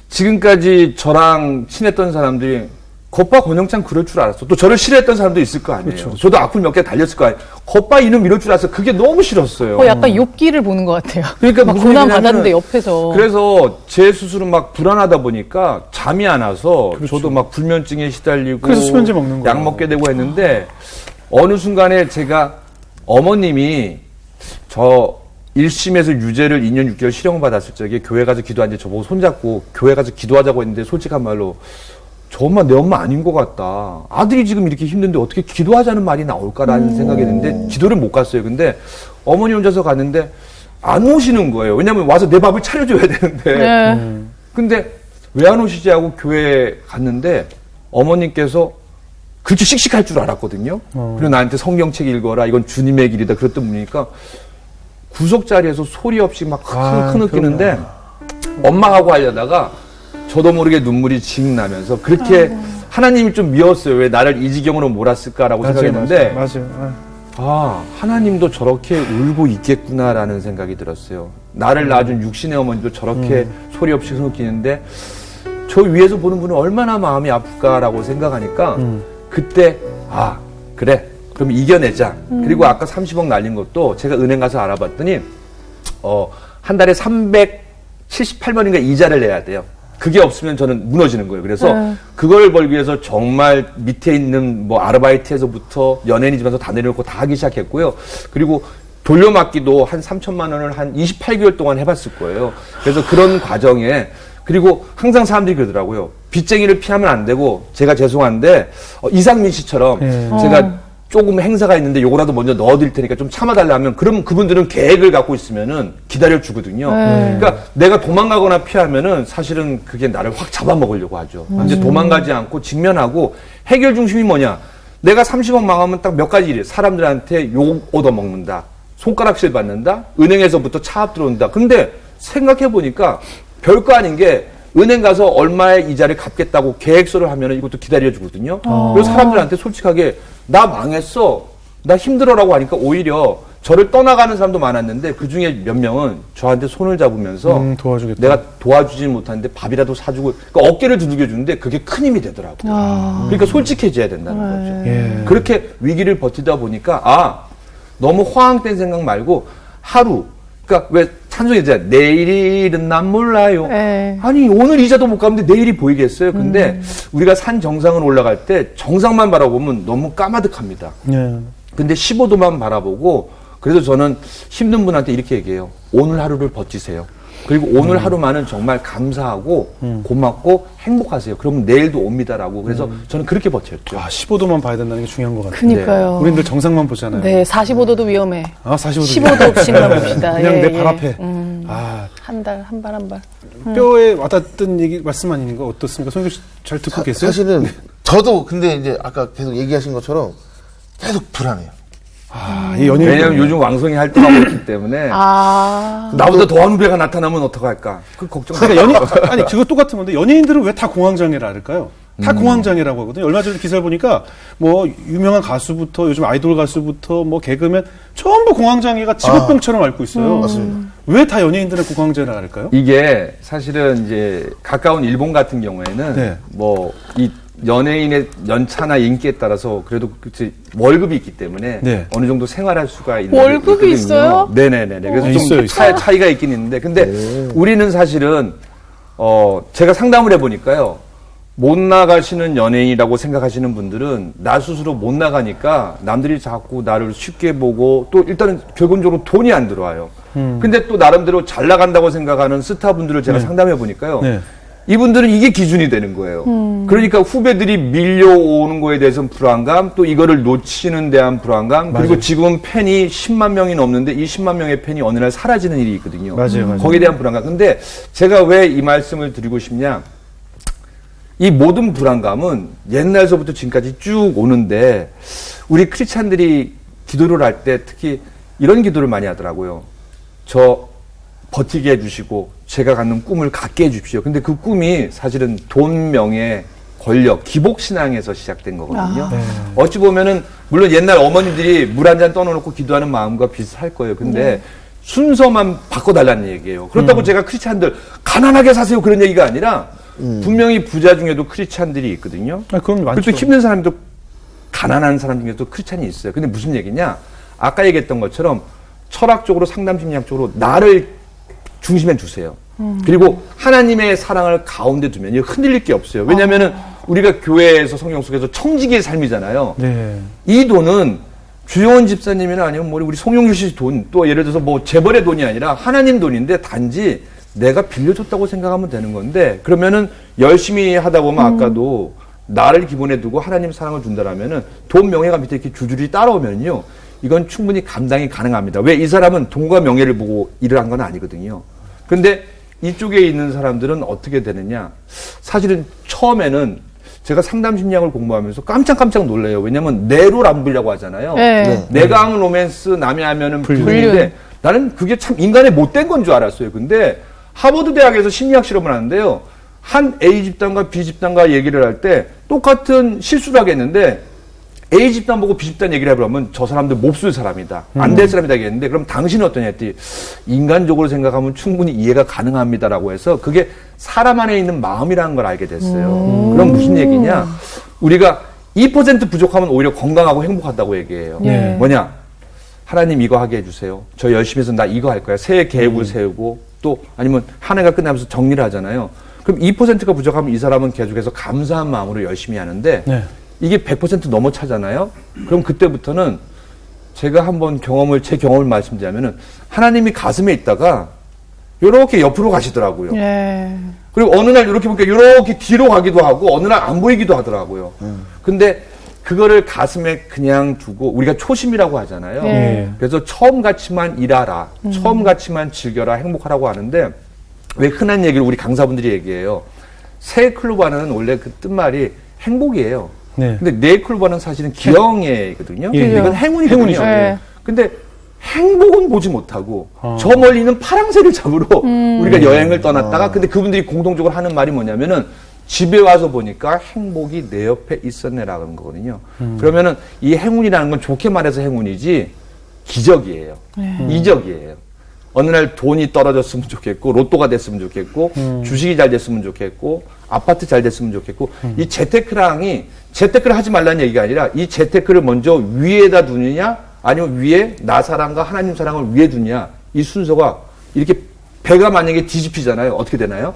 지금까지 저랑 친했던 사람들이 겉바 권영찬 그럴 줄 알았어. 또 저를 싫어했던 사람도 있을 거 아니에요. 그렇죠. 저도 악플 몇 개 달렸을 거 아니에요. 겉바 이놈 이럴 줄 알았어. 그게 너무 싫었어요. 약간 욥기를 보는 것 같아요. 그러니까 막 무슨 고난 얘기냐면은 받았는데 옆에서. 그래서 제 스스로 막 불안하다 보니까 잠이 안 와서 저도 막 불면증에 시달리고 그래서 수면제 먹는 거예요. 약 먹게 되고 했는데 어느 순간에 제가 어머님이 저 1심에서 유죄를 2년 6개월 실형을 받았을 적에 교회 가서 기도하는데 저보고 손잡고 교회 가서 기도하자고 했는데 솔직한 말로 저 엄마 내 엄마 아닌 것 같다. 아들이 지금 이렇게 힘든데 어떻게 기도하자는 말이 나올까라는 생각이 했는데 기도를 못 갔어요. 근데 어머니 혼자서 갔는데 안 오시는 거예요. 왜냐면 와서 내 밥을 차려줘야 되는데. 네. 근데 왜 안 오시지 하고 교회에 갔는데 어머님께서 글씨 씩씩할 줄 알았거든요. 그리고 나한테 성경책 읽어라. 이건 주님의 길이다. 그랬던 분이니까 구석 자리에서 소리 없이 막 큰 웃기는데 엄마하고 하려다가 저도 모르게 눈물이 징 나면서 그렇게 하나님이 좀 미웠어요. 왜 나를 이 지경으로 몰았을까라고 생각했는데 맞아요. 아, 하나님도 저렇게 울고 있겠구나라는 생각이 들었어요. 나를 낳아준 육신의 어머니도 저렇게 소리 없이 흐느끼는데 저 위에서 보는 분은 얼마나 마음이 아플까라고 생각하니까 그때 아, 그래. 그럼 이겨내자. 그리고 아까 30억 날린 것도 제가 은행 가서 알아봤더니 한 달에 378만인가 이자를 내야 돼요. 그게 없으면 저는 무너지는 거예요. 그래서 그걸 벌기 위해서 정말 밑에 있는 뭐 아르바이트에서부터 연예인이지만서 다 내려놓고 다 하기 시작했고요. 그리고 돌려막기도 한 3천만 원을 한 28개월 동안 해봤을 거예요. 그래서 그런 과정에 그리고 항상 사람들이 그러더라고요. 빚쟁이를 피하면 안 되고 제가 죄송한데 이상민 씨처럼 제가 조금 행사가 있는데 요거라도 먼저 넣어드릴 테니까 좀 참아달라 하면 그럼 그분들은 계획을 갖고 있으면은 기다려주거든요. 그러니까 내가 도망가거나 피하면은 사실은 그게 나를 확 잡아먹으려고 하죠. 이제 도망가지 않고 직면하고 해결 중심이 뭐냐. 내가 30억 망하면 딱 몇 가지 일이에요. 사람들한테 욕 얻어먹는다. 손가락질 받는다. 은행에서부터 차압 들어온다. 근데 생각해보니까 별거 아닌 게 은행 가서 얼마의 이자를 갚겠다고 계획서를 하면 이것도 기다려주거든요. 그리고 사람들한테 솔직하게 나 망했어. 나 힘들어라고 하니까 오히려 저를 떠나가는 사람도 많았는데 그중에 몇 명은 저한테 손을 잡으면서 도와주겠다. 내가 도와주지 못하는데 밥이라도 사주고 그러니까 어깨를 두들겨주는데 그게 큰 힘이 되더라고요. 그러니까 솔직해져야 된다는 거죠. 예. 그렇게 위기를 버티다 보니까 너무 허황된 생각 말고 하루 그러니까 왜 찬송이 있잖아요. 내일은 난 몰라요. 네. 아니 오늘 이자도 못 갚는데 내일이 보이겠어요. 근데 우리가 산 정상을 올라갈 때 정상만 바라보면 너무 까마득합니다. 예. 근데 15도만 바라보고 그래서 저는 힘든 분한테 이렇게 얘기해요. 오늘 하루를 버티세요. 그리고 오늘 하루만은 정말 감사하고 고맙고 행복하세요. 그러면 내일도 옵니다라고. 그래서 저는 그렇게 버텼죠. 15도만 봐야 된다는 게 중요한 것 같아요. 그니까요. 우리는 늘 정상만 보잖아요. 네, 45도도 위험해. 45도. 15도씩만 봅시다. 그냥 예, 내 발 예. 앞에. 한 달, 한 발, 한 발. 뼈에 와닿던 얘기, 말씀 아닌가? 어떻습니까? 손교 씨 잘 듣고 계세요? 사실은 저도 근데 이제 아까 계속 얘기하신 것처럼 계속 불안해요. 이 연예인. 왜냐하면 요즘 왕성이 활동하고 있기 때문에 나보다 더한 후배가 나타나면 어떡할까? 그 걱정. 그러니까 아니, 그거 똑같은 건데, 연예인들은 왜 다 공황장애를 앓을까요? 다 공황장애라고 하거든요. 얼마 전에 기사를 보니까, 뭐, 유명한 가수부터, 요즘 아이돌 가수부터, 뭐, 개그맨, 전부 공황장애가 직업병처럼 앓고 있어요. 맞습니다. 왜 다 연예인들은 공황장애를 앓을까요? 이게 사실은 이제 가까운 일본 같은 경우에는 네. 뭐 이 연예인의 연차나 인기에 따라서 그래도 그치 월급이 있기 때문에 네. 어느 정도 생활할 수가 있는 월급이 게 있거든요. 있어요? 네네네. 그래서 네, 좀 있어요, 있어요. 차이가 있긴 있는데 근데 우리는 사실은 제가 상담을 해보니까요. 못 나가시는 연예인이라고 생각하시는 분들은 나 스스로 못 나가니까 남들이 자꾸 나를 쉽게 보고 또 일단은 결론적으로 돈이 안 들어와요. 근데 또 나름대로 잘 나간다고 생각하는 스타분들을 제가 상담해 보니까요. 네. 이분들은 이게 기준이 되는 거예요. 그러니까 후배들이 밀려오는 거에 대해서는 불안감, 또 이거를 놓치는 대한 불안감, 그리고 지금 팬이 10만 명이 넘는데 이 10만 명의 팬이 어느 날 사라지는 일이 있거든요. 맞아요. 거기에 대한 불안감. 근데 제가 왜 이 말씀을 드리고 싶냐? 이 모든 불안감은 옛날서부터 지금까지 쭉 오는데 우리 크리스찬들이 기도를 할 때 특히 이런 기도를 많이 하더라고요. 저 버티게 해주시고 제가 갖는 꿈을 갖게 해주십시오. 근데 그 꿈이 사실은 돈, 명예, 권력, 기복신앙에서 시작된 거거든요. 어찌 보면은 물론 옛날 어머니들이 물 한 잔 떠놓고 기도하는 마음과 비슷할 거예요. 근데 순서만 바꿔달라는 얘기예요. 그렇다고 제가 크리스찬들 가난하게 사세요 그런 얘기가 아니라 분명히 부자 중에도 크리스찬들이 있거든요. 그럼 많죠. 그리고 또 힘든 사람도 가난한 사람 중에도 크리스찬이 있어요. 근데 무슨 얘기냐? 아까 얘기했던 것처럼 철학적으로 상담심리학적으로 나를 중심에 두세요. 그리고 하나님의 사랑을 가운데 두면 흔들릴 게 없어요. 왜냐하면은 우리가 교회에서 성경 속에서 청지기의 삶이잖아요. 네. 이 돈은 주영원 집사님이나 아니면 뭐 우리 송영규 씨 돈, 또 예를 들어서 뭐 재벌의 돈이 아니라 하나님 돈인데 단지 내가 빌려줬다고 생각하면 되는 건데 그러면은 열심히 하다 보면 아까도 나를 기본에 두고 하나님 사랑을 준다라면은 돈 명예가 밑에 이렇게 줄줄이 따라오면요 이건 충분히 감당이 가능합니다. 왜 이 사람은 돈과 명예를 보고 일을 한 건 아니거든요. 근데 이쪽에 있는 사람들은 어떻게 되느냐? 사실은 처음에는 제가 상담 심리학을 공부하면서 깜짝 놀래요. 왜냐면 내로 안 불려고 하잖아요. 네. 내가 하면 로맨스, 남이 하면은 불륜인데 나는 그게 참 인간의 못된 건 줄 알았어요. 근데 하버드 대학에서 심리학 실험을 하는데요. 한 A 집단과 B 집단과 얘기를 할 때 똑같은 실수를 하겠는데 A 집단 보고 B 집단 얘기를 해보면 저 사람들 몹쓸 사람이다. 안 될 사람이다 하겠는데 그럼 당신은 어떠냐 했더니 인간적으로 생각하면 충분히 이해가 가능합니다라고 해서 그게 사람 안에 있는 마음이라는 걸 알게 됐어요. 그럼 무슨 얘기냐? 우리가 2% 부족하면 오히려 건강하고 행복하다고 얘기해요. 네. 뭐냐? 하나님 이거 하게 해주세요. 저 열심히 해서 나 이거 할 거야. 새해 계획을 세우고 또 아니면 한 해가 끝나면서 정리를 하잖아요. 그럼 2%가 부족하면 이 사람은 계속해서 감사한 마음으로 열심히 하는데 네. 이게 100% 넘어 차잖아요. 그럼 그때부터는 제가 한번 제 경험을 말씀드리면은 하나님이 가슴에 있다가 이렇게 옆으로 가시더라고요. 예. 그리고 어느 날 이렇게 보니까 이렇게 뒤로 가기도 하고 어느 날 안 보이기도 하더라고요. 근데 그거를 가슴에 그냥 두고 우리가 초심이라고 하잖아요. 네. 그래서 처음 같이만 일하라, 처음 같이만 즐겨라, 행복하라고 하는데 왜 흔한 얘기를 우리 강사분들이 얘기해요. 세클루바는 원래 그 뜻말이 행복이에요. 네. 근데 네클루바는 사실은 기영예거든요. 예, 이건 행운이거든요. 행운이죠. 네. 근데 행복은 보지 못하고 어. 저 멀리 있는 파랑새를 잡으러 우리가 여행을 떠났다가 근데 그분들이 공동적으로 하는 말이 뭐냐면은 집에 와서 보니까 행복이 내 옆에 있었네라는 거거든요. 그러면은 이 행운이라는 건 좋게 말해서 행운이지 기적이에요. 이적이에요. 어느 날 돈이 떨어졌으면 좋겠고 로또가 됐으면 좋겠고 주식이 잘 됐으면 좋겠고 아파트 잘 됐으면 좋겠고 이 재테크랑이 재테크를 하지 말라는 얘기가 아니라 이 재테크를 먼저 위에다 두느냐 아니면 위에 나 사랑과 하나님 사랑을 위에 두냐 이 순서가 이렇게 배가 만약에 뒤집히잖아요. 어떻게 되나요?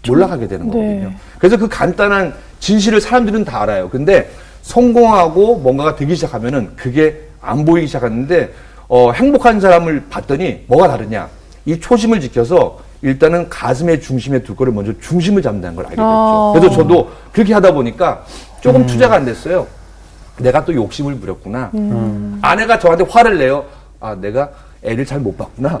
올라가게 되는 거거든요. 그래서 그 간단한 진실을 사람들은 다 알아요. 근데 성공하고 뭔가가 되기 시작하면은 그게 안 보이기 시작하는데 행복한 사람을 봤더니 뭐가 다르냐? 이 초심을 지켜서 일단은 가슴의 중심에 둘 거를 먼저 중심을 잡는다는 걸 알게 됐죠. 그래서 저도 그렇게 하다 보니까 조금 투자가 안 됐어요. 내가 또 욕심을 부렸구나. 아내가 저한테 화를 내요. 아, 내가 애를 잘 못 봤구나.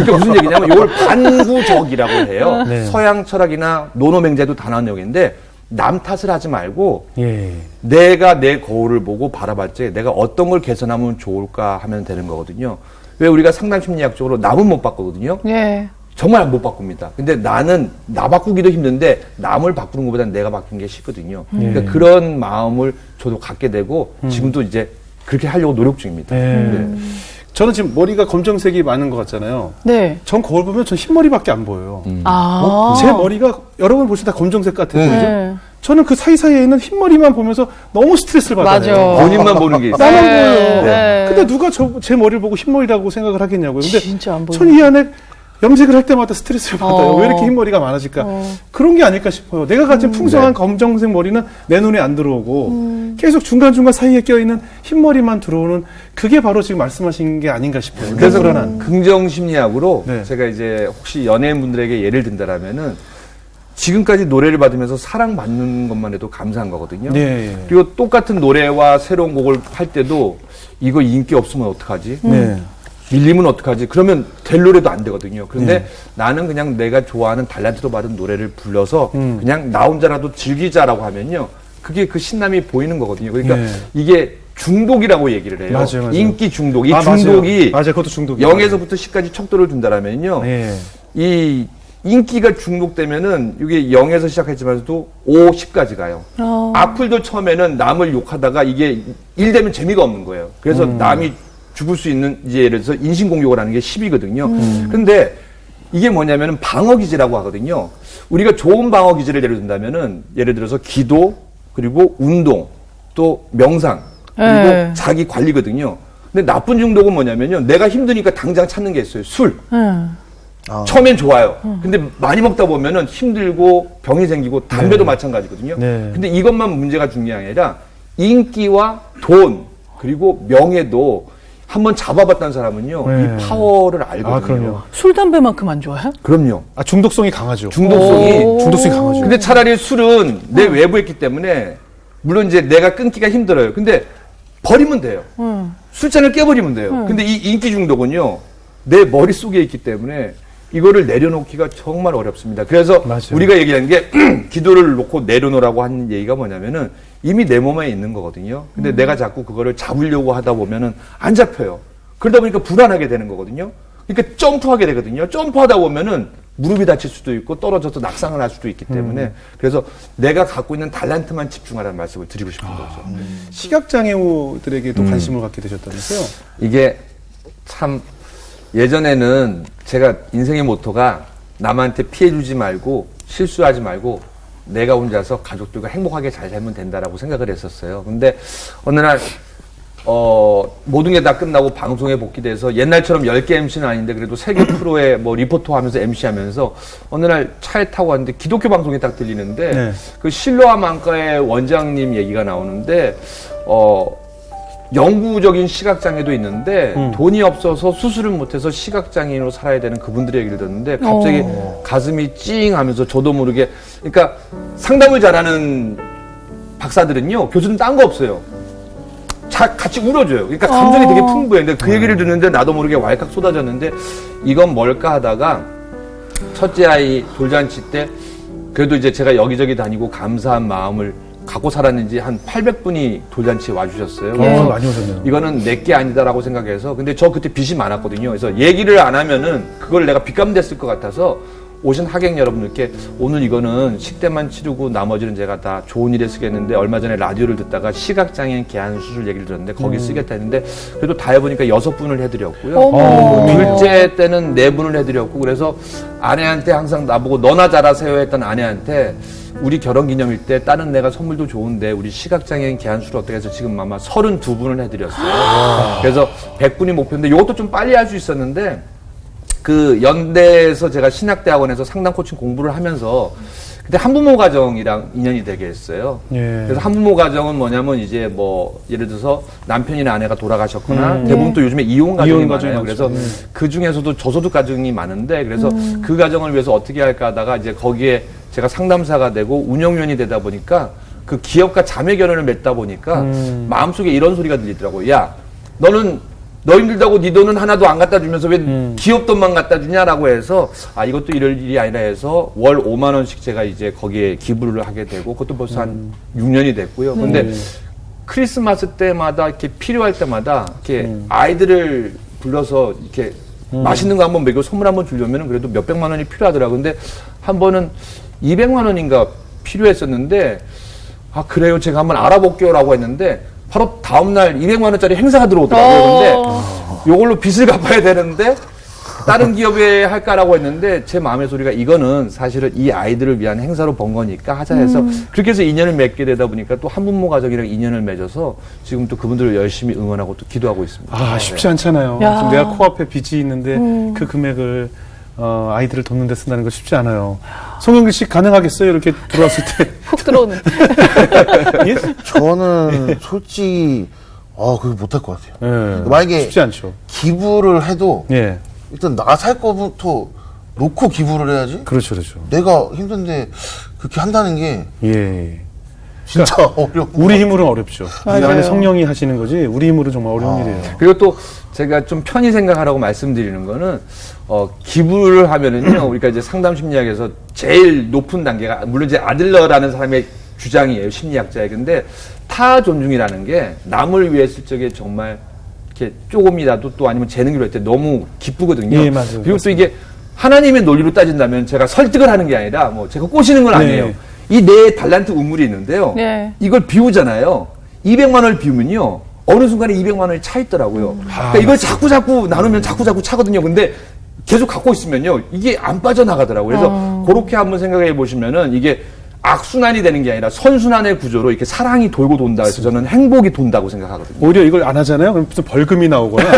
이게 무슨 얘기냐면 이걸 반구적이라고 해요. 네. 서양 철학이나 노노맹자도 다 나온 얘기인데 남 탓을 하지 말고 예. 내가 내 거울을 보고 바라봤을 때 내가 어떤 걸 개선하면 좋을까 하면 되는 거거든요. 왜 우리가 상담심리학적으로 남은 못 바꾸거든요. 예. 정말 못 바꿉니다. 근데 나는 나 바꾸기도 힘든데 남을 바꾸는 것보다는 내가 바꾸는 게 쉽거든요. 그러니까 그런 마음을 저도 갖게 되고 지금도 이제 그렇게 하려고 노력 중입니다. 네. 저는 지금 머리가 검정색이 많은 것 같잖아요. 네. 전 거울 보면 전 흰머리밖에 안 보여요. 아. 제 머리가 여러분 보시다 검정색 같아 보이죠? 네. 저는 그 사이사이에 있는 흰머리만 보면서 너무 스트레스를 받아요. 맞아. 본인만 보는 게 있어요. 나만 네. 보여요. 네. 근데 누가 제 머리를 보고 흰머리라고 생각을 하겠냐고요. 근데 진짜 안 보여요. 저는 이 안에 염색을 할 때마다 스트레스를 받아요. 왜 이렇게 흰머리가 많아질까? 그런 게 아닐까 싶어요. 내가 가진 풍성한 검정색 머리는 내 눈에 안 들어오고 계속 중간중간 사이에 껴있는 흰머리만 들어오는 그게 바로 지금 말씀하신 게 아닌가 싶어요. 그래서 불안한. 긍정심리학으로 네. 제가 이제 혹시 연예인분들에게 예를 든다라면은 지금까지 노래를 받으면서 사랑받는 것만 해도 감사한 거거든요. 네. 그리고 똑같은 노래와 새로운 곡을 할 때도 이거 인기 없으면 어떡하지? 네. 밀리면 어떡하지? 그러면 될 노래도 안 되거든요. 그런데 나는 그냥 내가 좋아하는 달란트로 받은 노래를 불러서 그냥 나 혼자라도 즐기자라고 하면요. 그게 그 신남이 보이는 거거든요. 그러니까 네. 이게 중독이라고 얘기를 해요. 맞아요, 맞아요. 인기 중독. 이 맞아요. 중독이 맞아요. 그것도 중독이에요. 0에서부터 10까지 척도를 둔다라면요. 네. 이 인기가 중독되면은 이게 0에서 시작했지만서도 5, 10까지 가요. 악플도 처음에는 남을 욕하다가 이게 1 되면 재미가 없는 거예요. 그래서 남이 죽을 수 있는 이제 예를 들어서 인신공격을 하는 게 10이거든요. 근데 이게 뭐냐면은 방어기제라고 하거든요. 우리가 좋은 방어기제를 예를 든다면은 예를 들어서 기도 그리고 운동 또 명상 그리고 네. 자기 관리거든요. 근데 나쁜 중독은 뭐냐면요. 내가 힘드니까 당장 찾는 게 있어요. 술. 처음엔 좋아요. 근데 많이 먹다 보면은 힘들고 병이 생기고 담배도 마찬가지거든요. 네. 근데 이것만 문제가 중요한 게 아니라 인기와 돈 그리고 명예도 한번 잡아봤다는 사람은요. 네. 이 파워를 알거든요. 아, 그럼요. 술, 담배만큼 안 좋아요? 그럼요. 아, 중독성이 강하죠. 중독성이. 중독성이 강하죠. 근데 차라리 술은 내 외부에 있기 때문에 물론 이제 내가 끊기가 힘들어요. 근데 버리면 돼요. 술잔을 깨버리면 돼요. 근데 이 인기 중독은요. 내 머릿속에 있기 때문에 이거를 내려놓기가 정말 어렵습니다. 그래서 맞아요. 우리가 얘기하는 게 기도를 놓고 내려놓으라고 하는 얘기가 뭐냐면은 이미 내 몸에 있는 거거든요. 근데 내가 자꾸 그거를 잡으려고 하다 보면은 안 잡혀요. 그러다 보니까 불안하게 되는 거거든요. 그러니까 점프하게 되거든요. 점프하다 보면은 무릎이 다칠 수도 있고 떨어져서 낙상을 할 수도 있기 때문에 그래서 내가 갖고 있는 달란트만 집중하라는 말씀을 드리고 싶은 거죠. 시각장애우들에게도 관심을 갖게 되셨다면서요? 이게 참 예전에는 제가 인생의 모토가 남한테 피해 주지 말고 실수하지 말고 내가 혼자서 가족들과 행복하게 잘 살면 된다라고 생각을 했었어요. 근데 어느 날 모든 게 다 끝나고 방송에 복귀돼서 옛날처럼 10개 MC는 아닌데 그래도 세계 프로에 뭐 리포터 하면서 MC 하면서 어느 날 차에 타고 왔는데 기독교 방송이 딱 들리는데 네. 그 실로암 안과의 원장님 얘기가 나오는데 영구적인 시각장애도 있는데 돈이 없어서 수술을 못해서 시각장애인으로 살아야 되는 그분들의 얘기를 듣는데 갑자기 가슴이 찡 하면서 저도 모르게 그러니까 상담을 잘하는 박사들은요, 교수는 딴 거 없어요. 같이 울어줘요. 그러니까 감정이 되게 풍부해. 근데 그 얘기를 듣는데 나도 모르게 왈칵 쏟아졌는데 이건 뭘까 하다가 첫째 아이 돌잔치 때 그래도 이제 제가 여기저기 다니고 감사한 마음을 갖고 살았는지 한 800분이 돌잔치에 와주셨어요. 그래서 많이 오셨네요. 이거는 내게 아니다라고 생각해서 근데 저 그때 빚이 많았거든요. 그래서 얘기를 안 하면은 그걸 내가 빚감됐을 것 같아서 오신 하객 여러분들께 오늘 이거는 식대만 치르고 나머지는 제가 다 좋은 일에 쓰겠는데 얼마 전에 라디오를 듣다가 시각장애인 개안 수술 얘기를 들었는데 거기 쓰겠다 했는데 그래도 다 해보니까 6분을 해드렸고요. 둘째 때는 4분을 해드렸고 그래서 아내한테 항상 나보고 너나 잘하세요 했던 아내한테 우리 결혼기념일 때 다른 내가 선물도 좋은데 우리 시각장애인 개안수를 어떻게 해서 지금 아마 32분을 해드렸어요. 그래서 100분이 목표인데 이것도 좀 빨리 할 수 있었는데 그 연대에서 제가 신학대학원에서 상담 코칭 공부를 하면서 그때 한부모 가정이랑 인연이 되게 했어요. 예. 그래서 한부모 가정은 뭐냐면 이제 뭐 예를 들어서 남편이나 아내가 돌아가셨거나 대부분 또 요즘에 이혼 가정이 많아요. 그래서 그 중에서도 저소득 가정이 많은데 그래서 그 가정을 위해서 어떻게 할까 하다가 이제 거기에 제가 상담사가 되고 운영위원이 되다 보니까 그 기업과 자매 결연을 맺다 보니까 마음속에 이런 소리가 들리더라고요. 야, 너 힘들다고 네 돈은 하나도 안 갖다 주면서 왜 기업 돈만 갖다 주냐라고 해서 아 이것도 이럴 일이 아니라 해서 월 5만 원씩 제가 이제 거기에 기부를 하게 되고 그것도 벌써 한 6년이 됐고요. 근데 크리스마스 때마다 이렇게 필요할 때마다 이렇게 아이들을 불러서 이렇게 맛있는 거 한번 먹이고 선물 한번 주려면 그래도 몇백만 원이 필요하더라고요. 근데 한 번은 200만 원인가 필요했었는데 아 그래요 제가 한번 알아볼게요라고 했는데 바로 다음날 200만 원짜리 행사가 들어오더라고요. 근데 요걸로 빚을 갚아야 되는데 다른 기업에 할까라고 했는데 제 마음의 소리가 이거는 사실은 이 아이들을 위한 행사로 번 거니까 하자 해서 그렇게 해서 인연을 맺게 되다 보니까 또 한부모 가족이랑 인연을 맺어서 지금 또 그분들을 열심히 응원하고 또 기도하고 있습니다. 아, 쉽지 않잖아요. 지금 내가 코앞에 빚이 있는데 그 금액을 아이들을 돕는 데 쓴다는 거 쉽지 않아요. 송영길 씨 가능하겠어요? 이렇게 들어왔을 때. 훅 들어오는. 예? 저는 솔직히 그거 못할 것 같아요. 예. 만약에 쉽지 않죠. 기부를 해도 예. 일단 나 살 거부터 놓고 기부를 해야지. 그렇죠, 그렇죠. 내가 힘든데 그렇게 한다는 게 예. 진짜 어려워. 우리 힘으로는 어렵죠. 맞아요. 안에 성령이 하시는 거지, 우리 힘으로 정말 어려운 일이에요. 그리고 또 제가 좀 편히 생각하라고 말씀드리는 거는 기부를 하면은요 우리가 이제 상담 심리학에서 제일 높은 단계가 물론 이제 아들러라는 사람의 주장이에요 심리학자의 근데 타 존중이라는 게 남을 위해 쓸 적에 정말 이렇게 조금이라도 또 아니면 재능으로 할 때 너무 기쁘거든요. 예, 맞아요. 그리고 또 이게 하나님의 논리로 따진다면 제가 설득을 하는 게 아니라 뭐 제가 꼬시는 건 아니에요. 네. 이 내 달란트 우물이 있는데요. 네. 이걸 비우잖아요. 200만 원을 비우면요. 어느 순간에 200만 원이 차 있더라고요. 그러니까 이걸 자꾸 나누면 자꾸 차거든요. 근데 계속 갖고 있으면요. 이게 안 빠져나가더라고요. 그래서 그렇게 한번 생각해 보시면은 이게 악순환이 되는 게 아니라 선순환의 구조로 이렇게 사랑이 돌고 돈다 해서 저는 행복이 돈다고 생각하거든요. 오히려 이걸 안 하잖아요? 그럼 무슨 벌금이 나오거나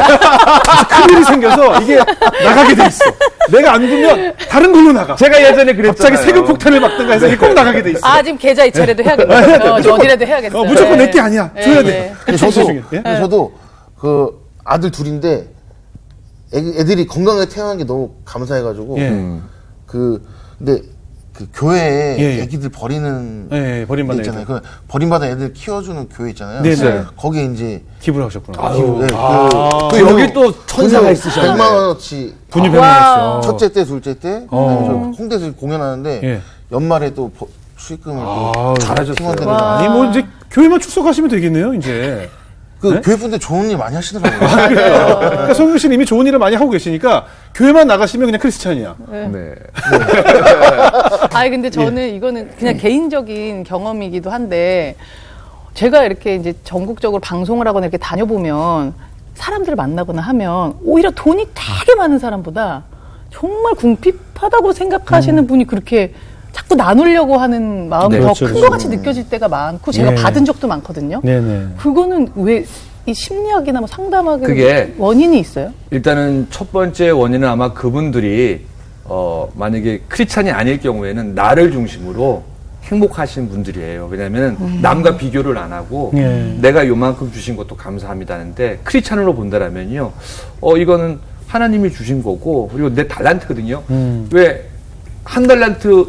큰일이 생겨서 이게 나가게 돼 있어. 내가 안 주면 다른 걸로 나가. 제가 예전에 그랬잖아요. 갑자기 세금 폭탄을 막든가 해서 이게 꼭 나가게 돼 있어. 아, 지금 계좌 이체라도 해야겠네요. 저 어디라도 해야겠어요. 무조건 내 게 아니야. 줘야 돼. 네. 근데 나중에. 예? 저도 그 아들 둘인데 애들이 건강하게 태어난 게 너무 감사해가지고 예. 근데 그 교회에 예. 애기들 버리는 예, 버림받은 데 있잖아요. 애들. 그 버림받은 애들 키워주는 교회 있잖아요. 네네. 거기에 이제 기부를 하셨구나. 네, 또 여기 또 천사가 있으셨네. 100만 원어치 분이 변했어. 첫째 때, 둘째 때 그다음에 저 홍대에서 공연하는데 예. 연말에 또 수익금을 또 잘하셨어요. 팀원들이 아니, 뭐 이제 교회만 출석하시면 되겠네요, 이제. 그 네? 교회 분들 좋은 일 많이 하시더라고요. 그러니까 송영 씨는 이미 좋은 일을 많이 하고 계시니까 교회만 나가시면 그냥 크리스찬이야. 네. 아니 근데 저는 이거는 그냥 개인적인 경험이기도 한데 제가 이렇게 이제 전국적으로 방송을 하거나 이렇게 다녀보면 사람들을 만나거나 하면 오히려 돈이 되게 많은 사람보다 정말 궁핍하다고 생각하시는 분이 그렇게 자꾸 나누려고 하는 마음이 네, 더 그렇죠, 큰 그렇죠. 것 같이 느껴질 때가 많고 제가 네. 받은 적도 많거든요. 네네. 그거는 왜 이 심리학이나 뭐 상담학에 그게 원인이 있어요? 일단은 첫 번째 원인은 아마 그분들이 만약에 크리스찬이 아닐 경우에는 나를 중심으로 행복하신 분들이에요. 왜냐하면 남과 비교를 안 하고 예. 내가 요만큼 주신 것도 감사합니다는데 크리스찬으로 본다라면요. 이거는 하나님이 주신 거고 그리고 내 달란트거든요. 왜 한 달란트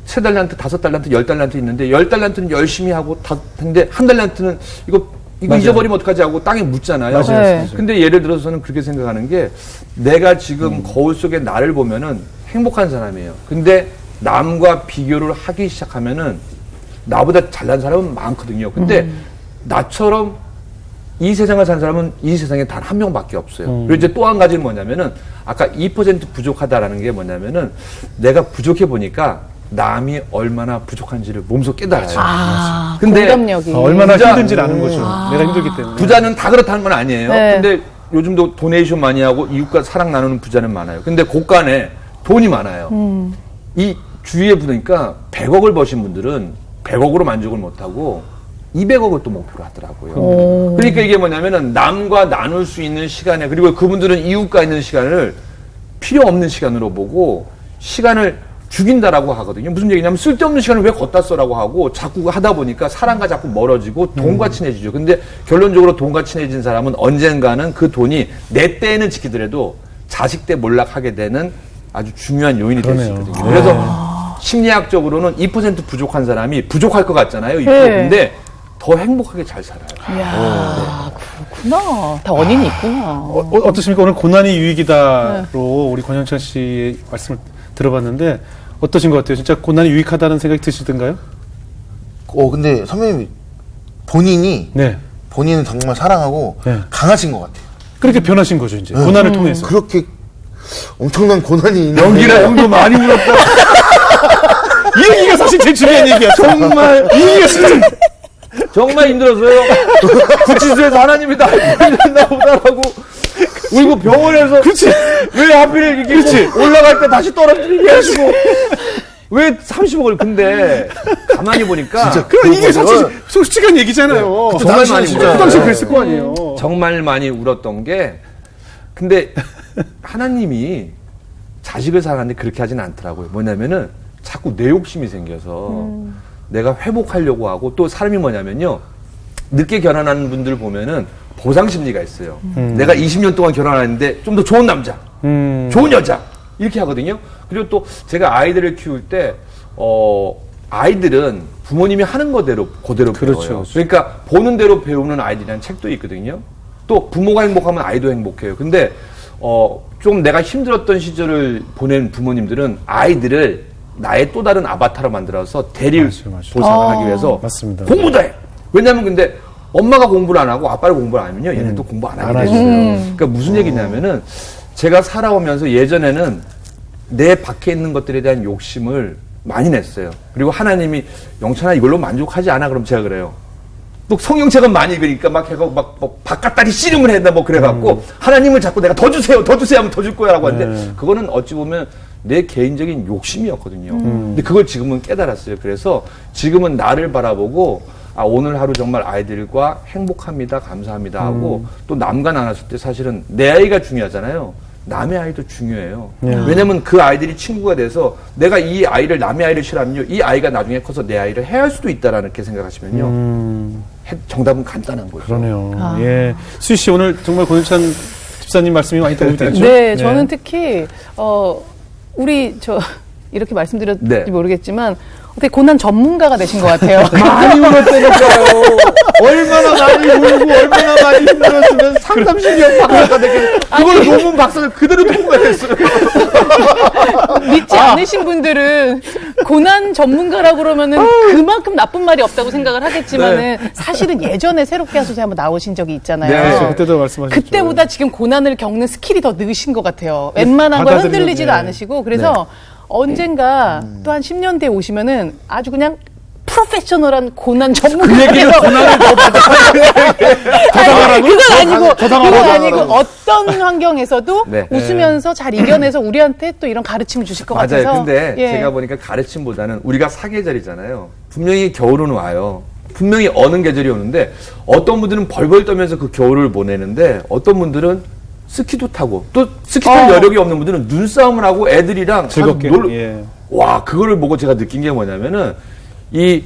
3달란트, 5달란트, 10달란트 있는데 10달란트는 열심히 하고 근데 1달란트는 이거 맞아요. 잊어버리면 어떡하지 하고 땅에 묻잖아요. 맞아요. 네. 근데 예를 들어서는 그렇게 생각하는 게 내가 지금 거울 속에 나를 보면은 행복한 사람이에요. 근데 남과 비교를 하기 시작하면은 나보다 잘난 사람은 많거든요. 근데 나처럼 이 세상을 사는 사람은 이 세상에 단 한 명밖에 없어요. 그리고 이제 또 한 가지는 뭐냐면은 아까 2% 부족하다라는 게 뭐냐면은 내가 부족해 보니까 남이 얼마나 부족한지를 몸소 깨달아요. 아, 근데 공감력이. 얼마나 부자- 힘든지를 아는 거죠. 내가 힘들기 때문에. 부자는 다 그렇다는 건 아니에요. 네. 근데 요즘도 도네이션 많이 하고 이웃과 사랑 나누는 부자는 많아요. 근데 고간에 돈이 많아요. 이 주위에 보니까 100억을 버신 분들은 100억으로 만족을 못하고 200억을 또 목표로 하더라고요. 그러니까 이게 뭐냐면은 남과 나눌 수 있는 시간에 그리고 그분들은 이웃과 있는 시간을 필요 없는 시간으로 보고 시간을 죽인다라고 하거든요. 무슨 얘기냐면 쓸데없는 시간을 왜 걷다 써라고 하고 자꾸 하다 보니까 사람과 자꾸 멀어지고 돈과 친해지죠. 근데 결론적으로 돈과 친해진 사람은 언젠가는 그 돈이 내 때에는 지키더라도 자식 때 몰락하게 되는 아주 중요한 요인이 될 수 그러네요. 있거든요. 그래서 심리학적으로는 2% 부족한 사람이 부족할 것 같잖아요. 2%. 네. 근데 더 행복하게 잘 살아요. 이야, 그렇구나. 다 원인이 있구나. 어떠십니까? 오늘 고난이 유익이다로 우리 권영찬 씨의 말씀을 들어봤는데 어떠신 것 같아요? 진짜 고난이 유익하다는 생각이 드시던가요? 근데 선배님 본인이 네. 본인은 정말 사랑하고 네. 강하신 것 같아요. 그렇게 변하신 거죠, 이제. 고난을 통해서. 그렇게 엄청난 고난이 있는 연기라 형도 많이 울었다. 이 얘기가 사실 제일 중요한 얘기야. 정말. 이 얘기가 진짜. 정말 힘들었어요. 구치소에서 하나님이 나 이랬나 보다라고 울고 병원에서 그렇지. 왜 하필 이렇게 그렇지. 올라갈 때 다시 떨어뜨리게 하시고 왜 30억을 근데 가만히 보니까 그럼 이게 사실 솔직한 얘기잖아요. 그 정말 당시에 많이 진짜- 울었어요. 그 당시에 그랬을 거 아니에요. 정말 많이 울었던 게 근데 하나님이 자식을 사랑하는데 그렇게 하진 않더라고요. 뭐냐면은 자꾸 내 욕심이 생겨서 내가 회복하려고 하고 또 사람이 뭐냐면요. 늦게 결혼하는 분들 보면은 보상 심리가 있어요. 내가 20년 동안 결혼하는데 좀 더 좋은 남자, 좋은 여자 이렇게 하거든요. 그리고 또 제가 아이들을 키울 때 아이들은 부모님이 하는 거대로 그대로 그렇죠, 배워요. 그렇죠. 그러니까 보는 대로 배우는 아이들이라는 책도 있거든요. 또 부모가 행복하면 아이도 행복해요. 근데 좀 내가 힘들었던 시절을 보낸 부모님들은 아이들을 나의 또 다른 아바타로 만들어서 대리 맞아요. 보상을 하기 위해서 맞습니다. 공부도 해. 왜냐하면 근데 엄마가 공부를 안 하고 아빠를 공부를 안 하면요. 얘네도 공부 안 하게 안 돼요. 그러니까 무슨 얘기냐면은 제가 살아오면서 예전에는 내 밖에 있는 것들에 대한 욕심을 많이 냈어요. 그리고 하나님이 영찬아 이걸로 만족하지 않아? 그럼 제가 그래요. 또 성경책은 많이 읽으니까 막 해가 뭐 바깥다리 씨름을 했나 뭐 그래갖고 하나님을 자꾸 내가 더 주세요 하면 더 줄 거야라고 하는데 그거는 어찌 보면 내 개인적인 욕심이었거든요. 근데 그걸 지금은 깨달았어요. 그래서 지금은 나를 바라보고 오늘 하루 정말 아이들과 행복합니다, 감사합니다 하고 또 남과 나눴을 때 사실은 내 아이가 중요하잖아요. 남의 아이도 중요해요. 왜냐면 그 아이들이 친구가 돼서 내가 이 아이를 남의 아이를 싫어하면요. 이 아이가 나중에 커서 내 아이를 해할 수도 있다라는 게 생각하시면요. 정답은 간단한 거죠. 그러네요. 예. 수희 씨 오늘 정말 권영찬 집사님 말씀이 많이 도움이 됐죠? 네, 저는 특히 우리 이렇게 말씀드렸지 네. 모르겠지만 어떻게 고난 전문가가 되신 것 같아요. 많이 울었다니까요. 얼마나 많이 울고 얼마나 많이 힘들었으면 상담심리학 박사가 되겠어요. 그걸 논문 박사를 그대로 통과했어요. 믿지 않으신 분들은 고난 전문가라고 그러면은 그만큼 나쁜 말이 없다고 생각을 하겠지만은 사실은 예전에 새롭게 하소서 한번 나오신 적이 있잖아요. 네, 그렇죠. 그때도 말씀하셨죠. 그때보다 지금 고난을 겪는 스킬이 더 느으신 것 같아요. 웬만한 거 받아들이는- 흔들리지도 네. 않으시고 그래서 언젠가 또 한 10년 뒤에 오시면은 아주 그냥 프로페셔널한 고난 전문가에서 고난을 더 아니, 그건 아니고 그건 당하라고. 아니고 어떤 환경에서도 네. 웃으면서 잘 이겨내서 우리한테 또 이런 가르침을 주실 것 맞아요. 같아서 근데 예. 제가 보니까 가르침보다는 우리가 사계절이잖아요. 분명히 겨울은 와요. 분명히 어느 계절이 오는데 어떤 분들은 벌벌 떠면서 그 겨울을 보내는데 어떤 분들은 스키도 타고 또 스키 탈 여력이 없는 분들은 눈싸움을 하고 애들이랑 즐겁게. 놀러- 예. 와, 그거를 보고 제가 느낀 게 뭐냐면은 이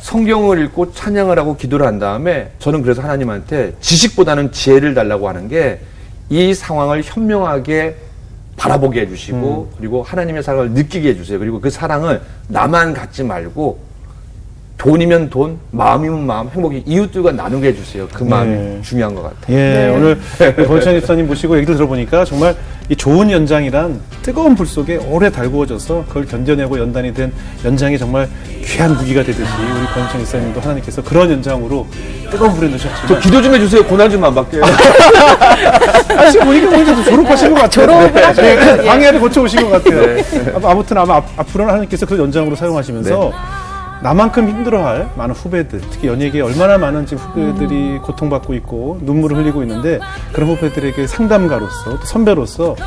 성경을 읽고 찬양을 하고 기도를 한 다음에 저는 그래서 하나님한테 지식보다는 지혜를 달라고 하는 게 이 상황을 현명하게 바라보게 해주시고 그리고 하나님의 사랑을 느끼게 해주세요. 그리고 그 사랑을 나만 갖지 말고 돈이면 돈, 마음이면 마음, 행복이 이웃들과 나누게 해주세요. 그 마음이 네. 중요한 것 같아요. 예, 오늘 권창희 집사님 모시고 얘기를 들어보니까 정말 이 좋은 연장이란 뜨거운 불 속에 오래 달구어져서 그걸 견뎌내고 연단이 된 연장이 정말 귀한 무기가 되듯이 우리 권창희 집사님도 하나님께서 그런 연장으로 뜨거운 불에 넣으셨지만 저 기도 좀 해주세요. 고난 좀 안 받게. 지금 보니까 오늘 졸업하신 것 같아요. 졸업을 하셨어요. 네, 방해를 거쳐오신 것 같아요. 아무튼 아마 앞으로는 하나님께서 그 연장으로 사용하시면서 나만큼 힘들어할 많은 후배들, 특히 연예계에 얼마나 많은 지금 후배들이 고통받고 있고 눈물을 흘리고 있는데 그런 후배들에게 상담가로서 또 선배로서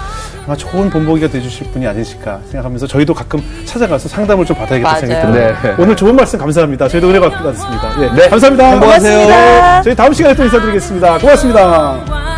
아마 좋은 본보기가 되주실 분이 아니실까 생각하면서 저희도 가끔 찾아가서 상담을 좀 받아야겠다 생각이 맞아요. 듭니다. 오늘 좋은 말씀 감사합니다. 저희도 은혜 받습니다. 예, 네. 감사합니다. 행복하세요. 저희 다음 시간에 또 인사드리겠습니다. 고맙습니다.